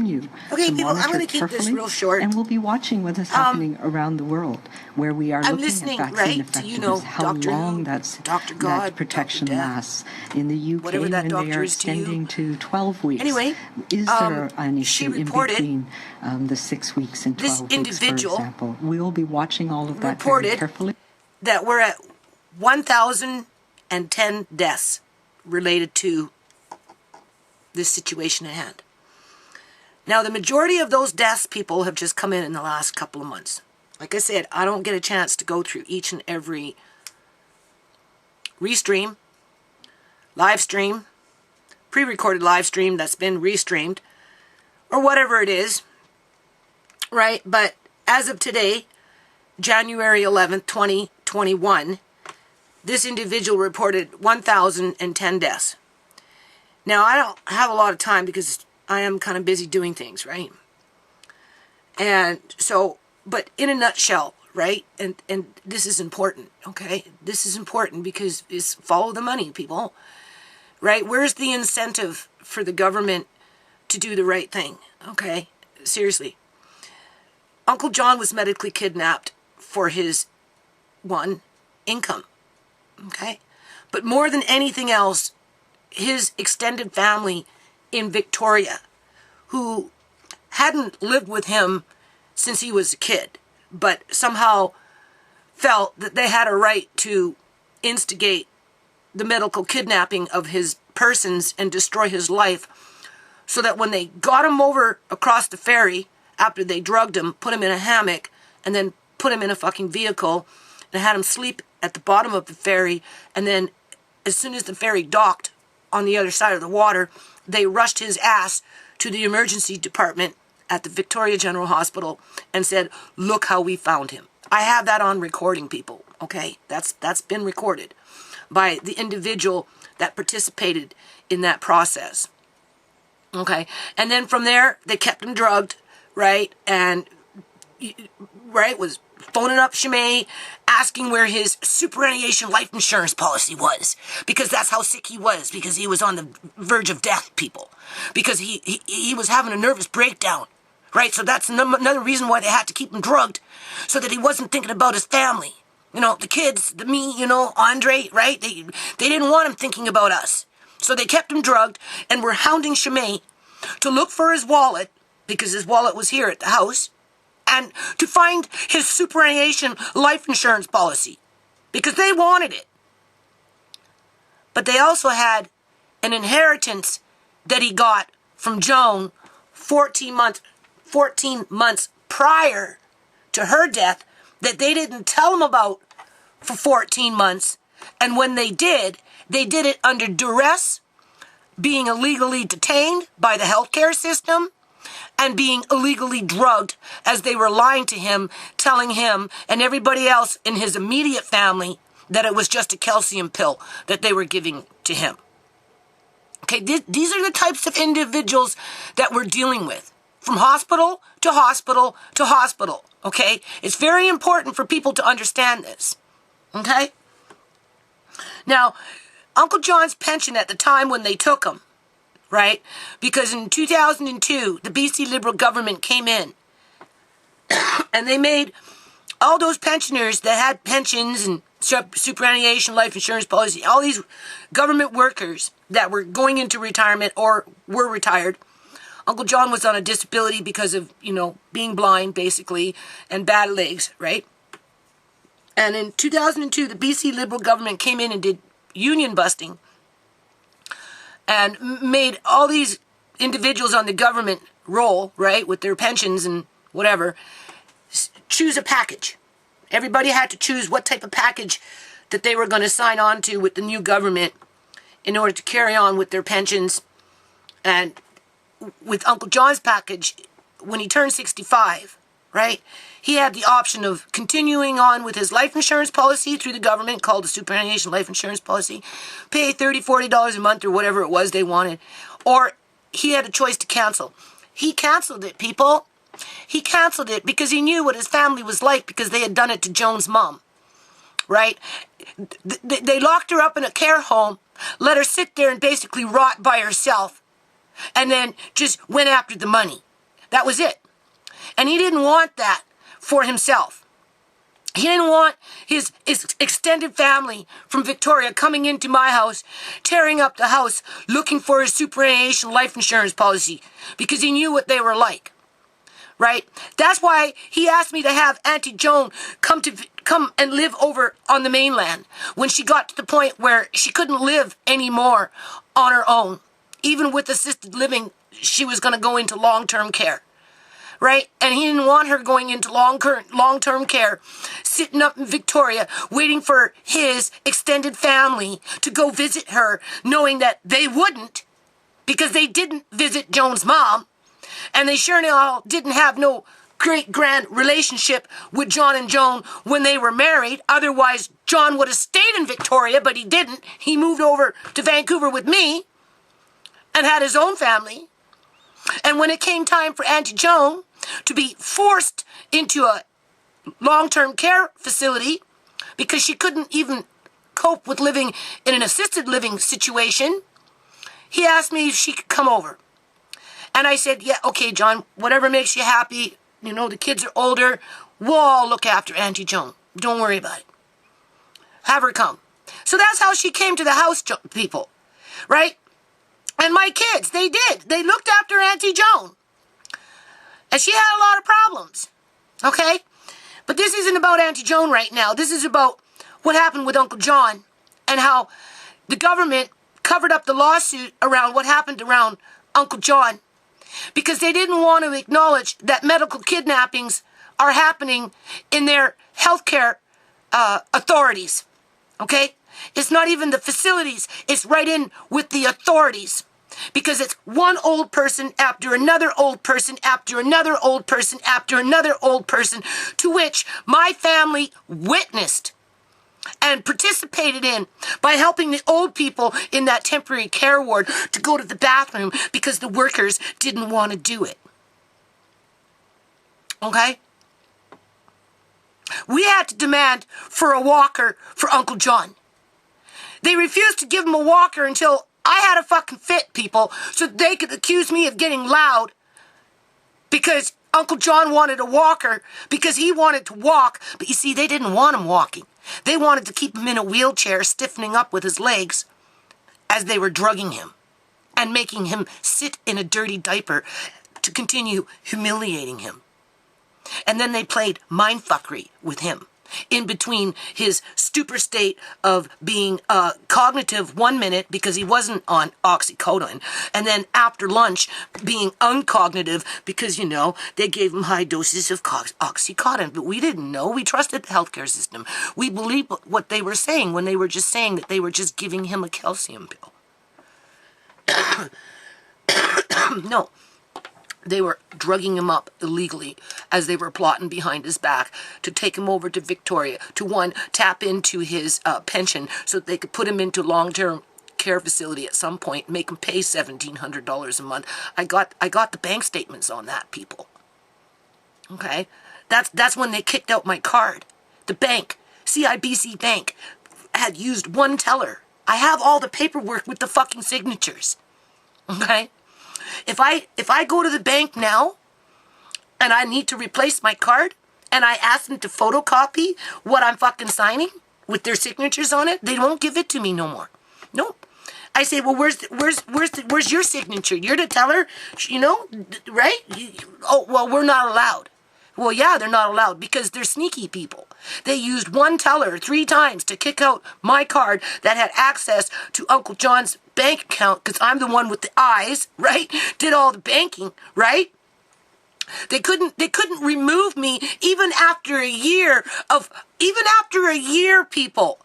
you Okay, to people, I'm monitor going to keep this carefully, real short. and we'll be watching what is happening around the world, where we are looking listening, at vaccine right, to, effectiveness, how Doctor long Who, that God, protection Dr. Death, lasts. In the UK, whatever that when they doctor are is to you. extending to 12 weeks, Anyway, is there an she issue in reported between the 6 weeks and this 12 weeks, for individual example? We'll be watching all of that very reported carefully. that we're at 1,010 deaths related to this situation at hand. Now, the majority of those deaths, people, have just come in the last couple of months. Like I said, I don't get a chance to go through each and every restream, live stream, pre-recorded live stream that's been restreamed, or whatever it is, right? But as of today, January 11th, 2021, this individual reported 1,010 deaths. Now, I don't have a lot of time because I am kind of busy doing things, right? And so, but in a nutshell, right? And this is important, okay? This is important because it's follow the money, people, right? Where's the incentive for the government to do the right thing, okay? Seriously. Uncle John was medically kidnapped for his, income, okay? But more than anything else, his extended family in Victoria, who hadn't lived with him since he was a kid, but somehow felt that they had a right to instigate the medical kidnapping of his persons and destroy his life, so that when they got him over across the ferry, after they drugged him, put him in a hammock, and then put him in a fucking vehicle, and had him sleep at the bottom of the ferry, and then as soon as the ferry docked on the other side of the water, they rushed his ass to the emergency department at the Victoria General Hospital and said, look how we found him. I have that on recording, people, okay? That's been recorded by the individual that participated in that process, okay? And then from there, they kept him drugged, right? And, right, was phoning up ShaMay, asking where his superannuation life insurance policy was, because that's how sick he was, because he was on the verge of death, people, because he was having a nervous breakdown, right? So that's another reason why they had to keep him drugged, so that he wasn't thinking about his family, the kids, me, Andre, right? They didn't want him thinking about us, so they kept him drugged and were hounding ShaMay to look for his wallet, because his wallet was here at the house, and to find his superannuation life insurance policy, because they wanted it. But they also had an inheritance that he got from Joan 14 months prior to her death that they didn't tell him about for 14 months. And when they did it under duress, being illegally detained by the healthcare system, and being illegally drugged as they were lying to him, telling him and everybody else in his immediate family that it was just a calcium pill that they were giving to him. Okay, these are the types of individuals that we're dealing with, from hospital to hospital to hospital, okay? It's very important for people to understand this, okay? Now, Uncle John's pension at the time when they took him, right? Because in 2002, the BC Liberal government came in and they made all those pensioners that had pensions and superannuation life insurance policy, all these government workers that were going into retirement or were retired. Uncle John was on a disability because of, being blind, basically, and bad legs, right? And in 2002, the BC Liberal government came in and did union busting and made all these individuals on the government roll, right, with their pensions and whatever, choose a package. Everybody had to choose what type of package that they were going to sign on to with the new government in order to carry on with their pensions. And with Uncle John's package, when he turned 65, right, he had the option of continuing on with his life insurance policy through the government called the superannuation life insurance policy, pay $30, $40 a month or whatever it was they wanted, or he had a choice to cancel. He canceled it, people. He canceled it because he knew what his family was like, because they had done it to Joan's mom, right? They locked her up in a care home, let her sit there and basically rot by herself, and then just went after the money. That was it. And he didn't want that for himself. He didn't want his extended family from Victoria coming into my house, tearing up the house, looking for his superannuation life insurance policy, because he knew what they were like. Right? That's why he asked me to have Auntie Joan come and live over on the mainland when she got to the point where she couldn't live anymore on her own. Even with assisted living, she was going to go into long-term care. Right? And he didn't want her going into long-term care, sitting up in Victoria, waiting for his extended family to go visit her, knowing that they wouldn't, because they didn't visit Joan's mom, and they sure now didn't have no great grand relationship with John and Joan when they were married. Otherwise, John would have stayed in Victoria, but he didn't. He moved over to Vancouver with me and had his own family. And when it came time for Auntie Joan to be forced into a long-term care facility because she couldn't even cope with living in an assisted living situation, he asked me if she could come over. And I said, yeah, okay, John, whatever makes you happy. You know, the kids are older. We'll all look after Auntie Joan. Don't worry about it. Have her come. So that's how she came to the house, people. Right? And my kids, they did. They looked after Auntie Joan. And she had a lot of problems. Okay? But this isn't about Auntie Joan right now. This is about what happened with Uncle John and how the government covered up the lawsuit around what happened around Uncle John because they didn't want to acknowledge that medical kidnappings are happening in their healthcare authorities. Okay? It's not even the facilities. It's right in with the authorities. Because it's one old person after another old person after another old person after another old person to which my family witnessed and participated in by helping the old people in that temporary care ward to go to the bathroom because the workers didn't want to do it. Okay? We had to demand for a walker for Uncle John. They refused to give him a walker until I had a fucking fit, people, so they could accuse me of getting loud because Uncle John wanted a walker because he wanted to walk. But you see, they didn't want him walking. They wanted to keep him in a wheelchair, stiffening up with his legs as they were drugging him and making him sit in a dirty diaper to continue humiliating him. And then they played mindfuckery with him in between his stupor state of being cognitive 1 minute because he wasn't on oxycodone, and then after lunch being uncognitive because, you know, they gave him high doses of oxycodone. But we didn't know. We trusted the healthcare system. We believed what they were saying when they were just saying that they were just giving him a calcium pill. No. They were drugging him up illegally as they were plotting behind his back to take him over to Victoria, to tap into his pension so that they could put him into long-term care facility at some point, make him pay $1,700 a month. I got the bank statements on that, people. Okay? That's when they kicked out my card. The bank, CIBC Bank, had used one teller. I have all the paperwork with the fucking signatures. Okay? If I go to the bank now and I need to replace my card and I ask them to photocopy what I'm fucking signing with their signatures on it, they won't give it to me no more. Nope. I say, well, where's your signature? You're the teller, you know, right? Oh, well, we're not allowed. Well, yeah, they're not allowed because they're sneaky people. They used one teller 3 times to kick out my card that had access to Uncle John's bank account because I'm the one with the eyes, right? Did all the banking, right? They couldn't remove me even after a year, people,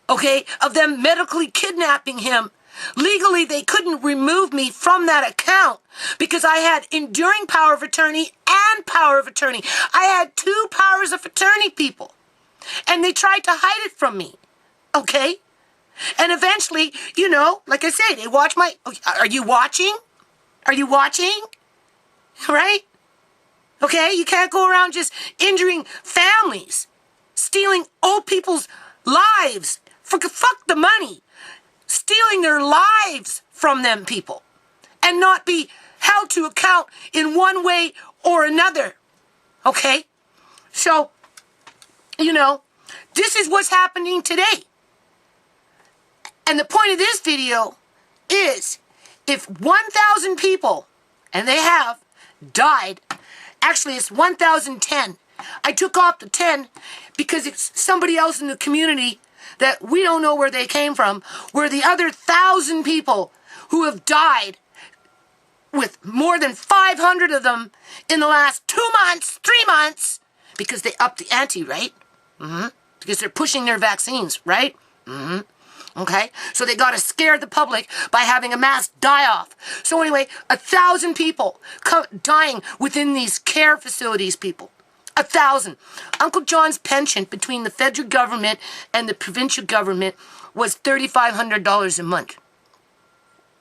okay, of them medically kidnapping him. Legally, they couldn't remove me from that account because I had enduring power of attorney and power of attorney. I had 2 powers of attorney, people. And they tried to hide it from me. Okay? And eventually, you know, like I say, they watch my... Are you watching? Are you watching? Right? Okay? You can't go around just injuring families, stealing old people's lives. Fuck the money. Stealing their lives from them, people. And not be held to account in one way or another. Okay? So, this is what's happening today. And the point of this video is, if 1,000 people, and they have, died, actually it's 1,010. I took off the 10 because it's somebody else in the community that we don't know where they came from, where the other 1,000 people who have died, with more than 500 of them in the last 2 months, 3 months, because they upped the ante, right? Because they're pushing their vaccines, right? Okay? So they got to scare the public by having a mass die-off. So anyway, 1,000 people dying within these care facilities, people. 1,000. Uncle John's pension between the federal government and the provincial government was $3,500 a month.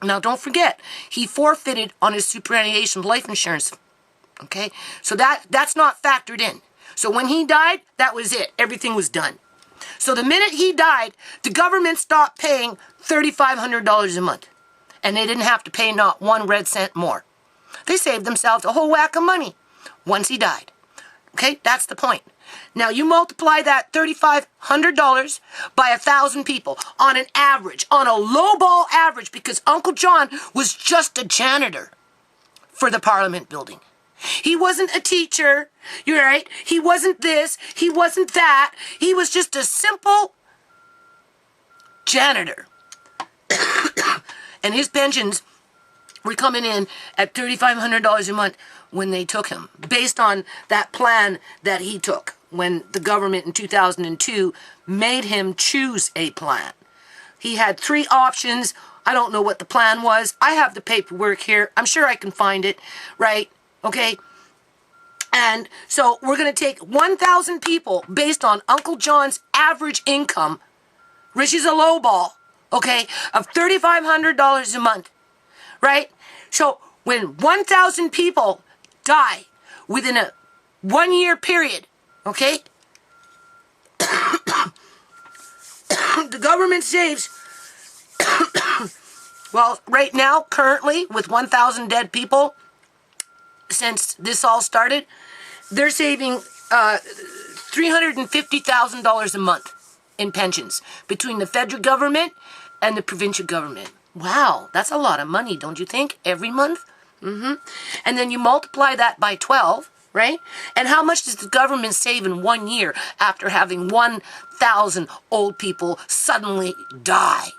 Now, don't forget, he forfeited on his superannuation life insurance. Okay? So that's not factored in. So when he died, that was it. Everything was done. So the minute he died, the government stopped paying $3,500 a month. And they didn't have to pay not 1 red cent more. They saved themselves a whole whack of money once he died. Okay? That's the point. Now, you multiply that $3,500 by 1,000 people on an average, on a lowball average, because Uncle John was just a janitor for the Parliament building. He wasn't a teacher, you're right? He wasn't this, he wasn't that. He was just a simple janitor. And his pensions were coming in at $3,500 a month when they took him, based on that plan that he took when the government in 2002 made him choose a plan. He had 3 options. I don't know what the plan was. I have the paperwork here. I'm sure I can find it, right? Okay? And so we're going to take 1,000 people based on Uncle John's average income, which is a low ball, okay, of $3,500 a month, right? So when 1,000 people die within a 1-year period, okay, the government saves, well, right now, currently, with 1,000 dead people, since this all started, they're saving $350,000 a month in pensions between the federal government and the provincial government. Wow, that's a lot of money, don't you think? Every month? And then you multiply that by 12, right? And how much does the government save in 1 year after having 1,000 old people suddenly die?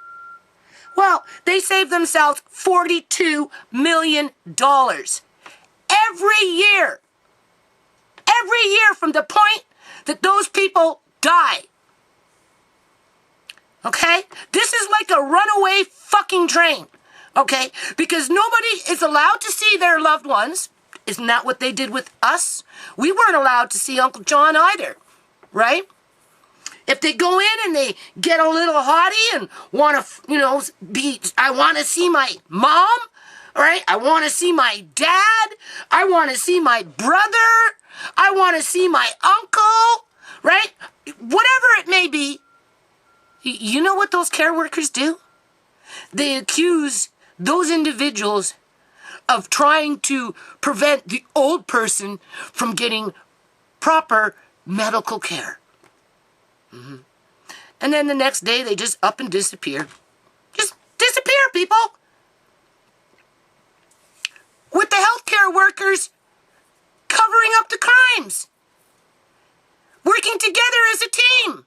Well, they save themselves $42 million. Every year. Every year from the point that those people die. Okay? This is like a runaway fucking train. Okay? Because nobody is allowed to see their loved ones. Isn't that what they did with us? We weren't allowed to see Uncle John either. Right? If they go in and they get a little haughty and want to, I want to see my mom. Right? I want to see my dad. I want to see my brother. I want to see my uncle. Right? Whatever it may be. You know what those care workers do? They accuse those individuals of trying to prevent the old person from getting proper medical care. And then the next day they just up and disappear. Just disappear, people. With the healthcare workers covering up the crimes. Working together as a team.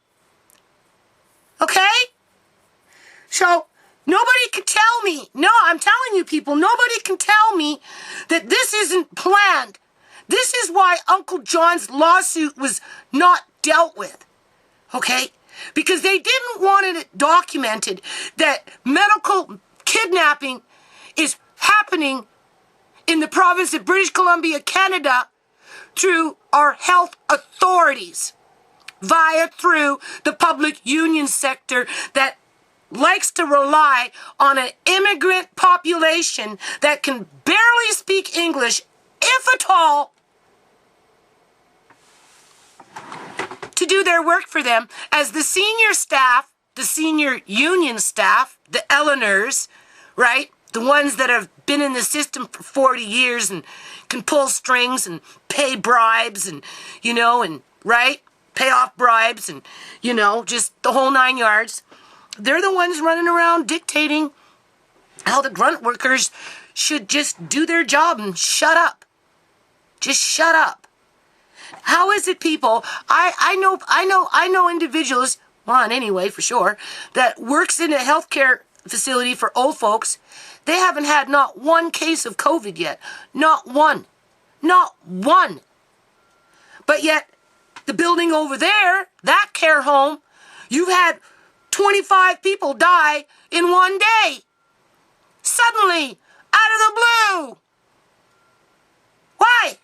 Okay? So, nobody can tell me, no, I'm telling you people, nobody can tell me that this isn't planned. This is why Uncle John's lawsuit was not dealt with. Okay? Because they didn't want it documented that medical kidnapping is happening in the province of British Columbia, Canada, through our health authorities, through the public union sector that likes to rely on an immigrant population that can barely speak English, if at all, to do their work for them as the senior staff, the senior union staff, the Eleanors, right? The ones that have been in the system for 40 years and can pull strings and pay bribes and, and, right? Pay off bribes and, just the whole 9 yards. They're the ones running around dictating how the grunt workers should just do their job and shut up. Just shut up. How is it, people? I know individuals, one anyway, for sure, that works in a healthcare facility for old folks. They haven't had not one case of COVID yet. Not one. Not one. But yet, the building over there, that care home, you've had 25 people die in one day. Suddenly, out of the blue. Why?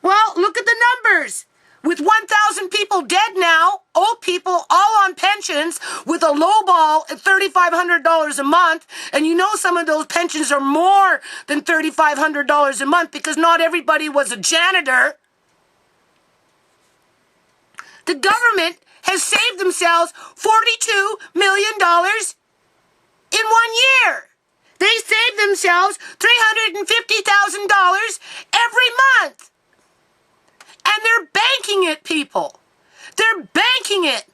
Well, look at the numbers. With 1,000 people dead now, old people all on pensions with a low ball at $3,500 a month, and some of those pensions are more than $3,500 a month because not everybody was a janitor. The government has saved themselves $42 million in 1 year. They saved themselves $350,000 every month. And they're banking it, people. They're banking it.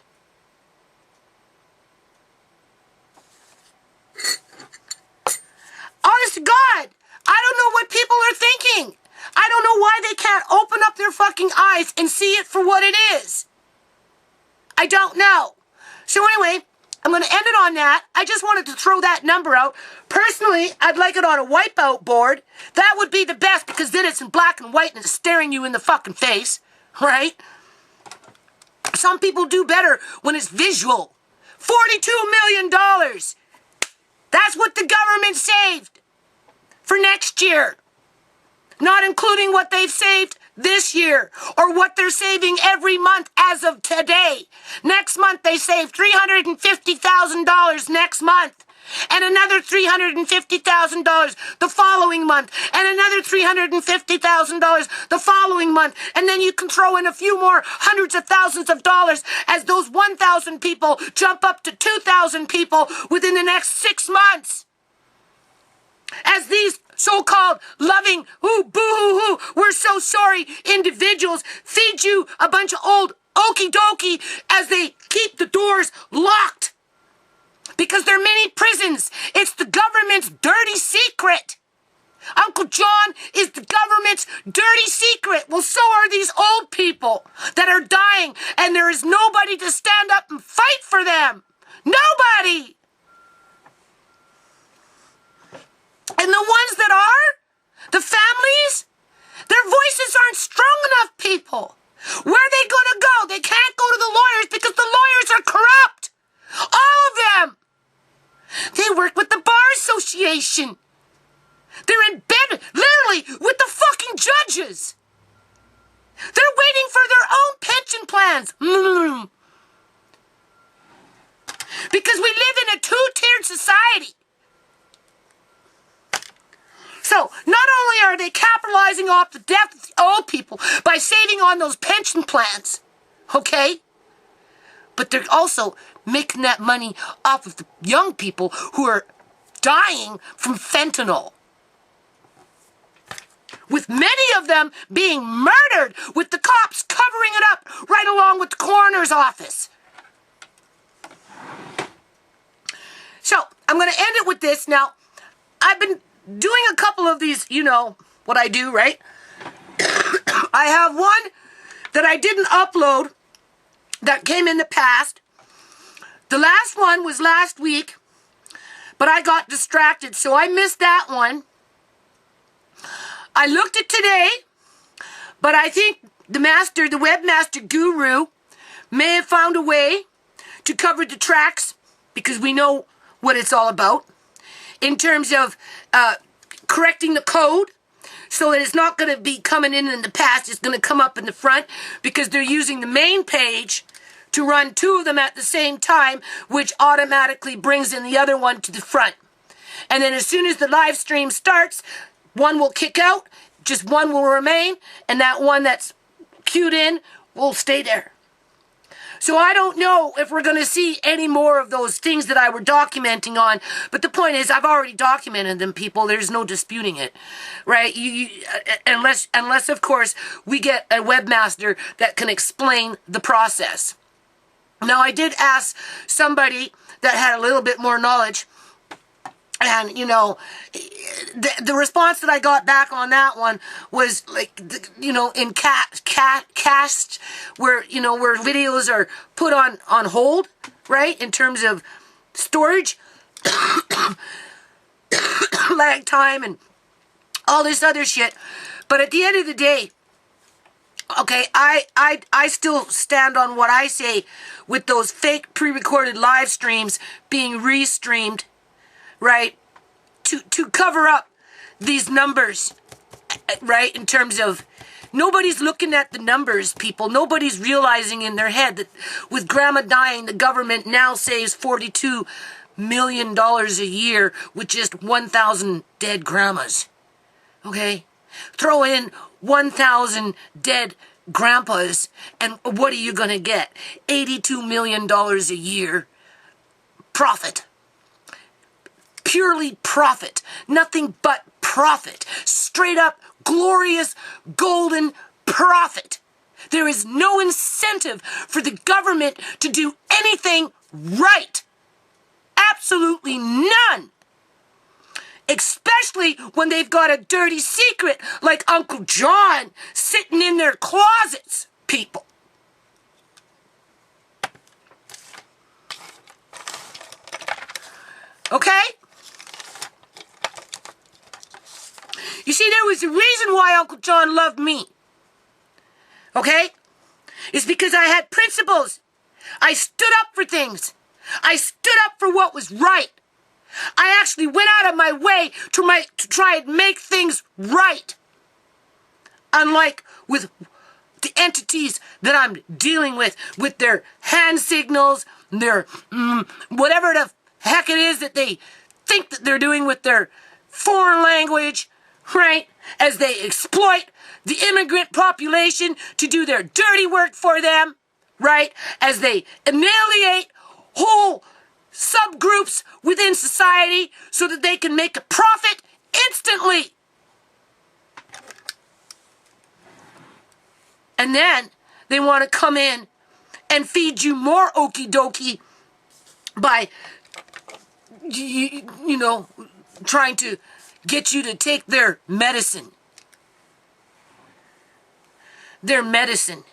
Honest to God, I don't know what people are thinking. I don't know why they can't open up their fucking eyes and see it for what it is. I don't know. So anyway, I'm going to end it on that. I just wanted to throw that number out. Personally, I'd like it on a wipeout board. That would be the best because then it's in black and white and it's staring you in the fucking face, right? Some people do better when it's visual. $42 million. That's what the government saved for next year. Not including what they've saved this year or what they're saving every month as of today. Next month they save $350,000 next month. And another $350,000 the following month. And another $350,000 the following month. And then you can throw in a few more hundreds of thousands of dollars as those 1,000 people jump up to 2,000 people within the next 6 months. As these so-called loving, boo-hoo-hoo, we're so sorry individuals feed you a bunch of old okie-dokie as they keep the doors locked. Because there are many prisons. It's the government's dirty secret. Uncle John is the government's dirty secret. Well, so are these old people that are dying, and there is nobody to stand up and fight for them. Nobody. And the ones that are, the families, their voices aren't strong enough, people. Where are they going to go? They can't go to the lawyers because the lawyers are corrupt. All of them. They work with the Bar Association. They're in bed, literally, with the fucking judges. They're waiting for their own pension plans. Because we live in a two-tiered society. So, not only are they capitalizing off the death of the old people by saving on those pension plans, okay? But they're also making that money off of the young people who are dying from fentanyl. With many of them being murdered, with the cops covering it up right along with the coroner's office. So, I'm going to end it with this. Now, I've been doing a couple of these, what I do, right? I have one that I didn't upload that came in the past. The last one was last week, but I got distracted, so I missed that one. I looked at today, but I think the webmaster guru may have found a way to cover the tracks because we know what it's all about in terms of correcting the code so that it's not going to be coming in the past. It's going to come up in the front because they're using the main page to run two of them at the same time, which automatically brings in the other one to the front. And then as soon as the live stream starts, one will kick out, just one will remain, and that one that's queued in will stay there. So I don't know if we're going to see any more of those things that I were documenting on. But the point is, I've already documented them, people. There's no disputing it, right? Unless, of course, we get a webmaster that can explain the process. Now, I did ask somebody that had a little bit more knowledge. And, you know, the response that I got back on that one was like, you know, in cast where, you know, where videos are put on hold, right? In terms of storage, lag time and all this other shit. But at the end of the day, okay, I still stand on what I say with those fake pre-recorded live streams being restreamed, right, to cover up these numbers, right, in terms of nobody's looking at the numbers, people. Nobody's realizing in their head that with grandma dying, the government now saves $42 million a year with just 1,000 dead grandmas, okay? Throw in 1,000 dead grandpas, and what are you going to get? $82 million a year profit. Purely profit. Nothing but profit. Straight up glorious golden profit. There is no incentive for the government to do anything right. Absolutely none. Especially when they've got a dirty secret like Uncle John sitting in their closets, people. Okay? You see, there was a reason why Uncle John loved me. Okay? It's because I had principles. I stood up for things. I stood up for what was right. I actually went out of my way to try and make things right. Unlike with the entities that I'm dealing with their hand signals, their whatever the heck it is that they think that they're doing with their foreign language, right? As they exploit the immigrant population to do their dirty work for them, right? As they annihilate whole subgroups within society so that they can make a profit instantly. And then they want to come in and feed you more okie dokie by, you know, trying to get you to take their medicine. Their medicine.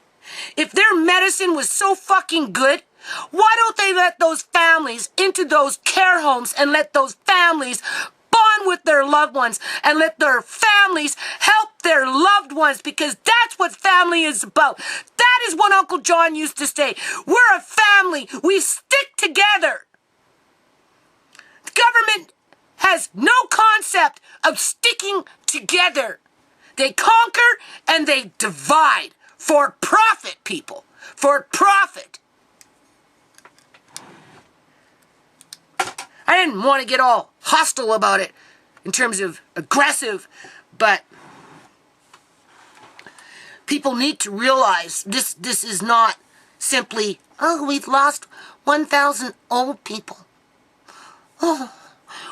If their medicine was so fucking good, why don't they let those families into those care homes and let those families bond with their loved ones and let their families help their loved ones, because that's what family is about. That is what Uncle John used to say. We're a family. We stick together. The government has no concept of sticking together. They conquer and they divide for profit, people. For profit. I didn't want to get all hostile about it in terms of aggressive, but people need to realize this is not simply, oh, we've lost 1,000 old people. Oh,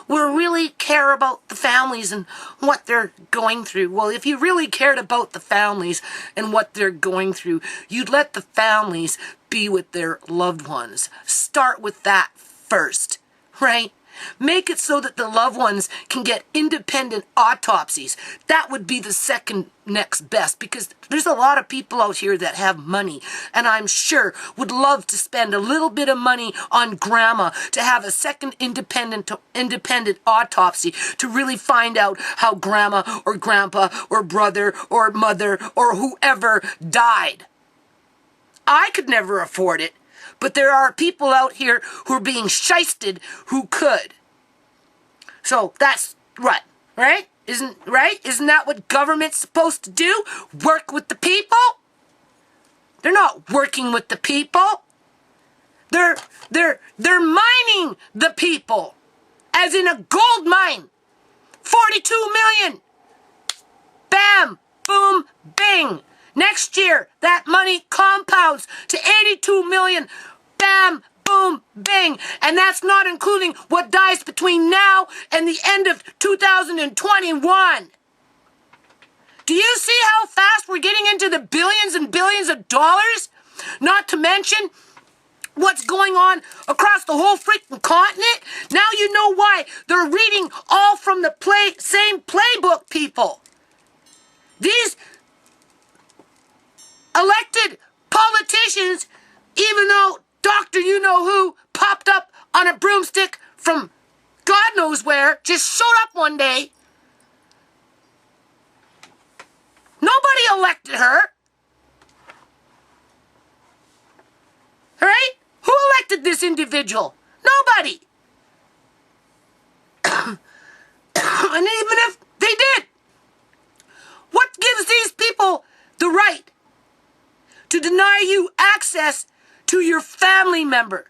we really care about the families and what they're going through. Well, if you really cared about the families and what they're going through, you'd let the families be with their loved ones. Start with that first. Right? Make it so that the loved ones can get independent autopsies. That would be the second next best, because there's a lot of people out here that have money, and I'm sure would love to spend a little bit of money on grandma to have a second independent autopsy to really find out how grandma or grandpa or brother or mother or whoever died. I could never afford it. But there are people out here who are being shysted who could. So that's right? Isn't that what government's supposed to do? Work with the people? They're not working with the people. They're mining the people. As in a gold mine. 42 million. Bam, boom, bing. Next year, that money compounds to 82 million. Bam, boom, bing. And that's not including what dies between now and the end of 2021. Do you see how fast we're getting into the billions and billions of dollars? Not to mention what's going on across the whole freaking continent. Now you know why they're reading all from the same playbook, people. These elected politicians, even though Dr. You-Know-Who popped up on a broomstick from God knows where, just showed up one day. Nobody elected her. Right? Who elected this individual? Nobody. And even if they did, what gives these people the right to deny you access to your family member?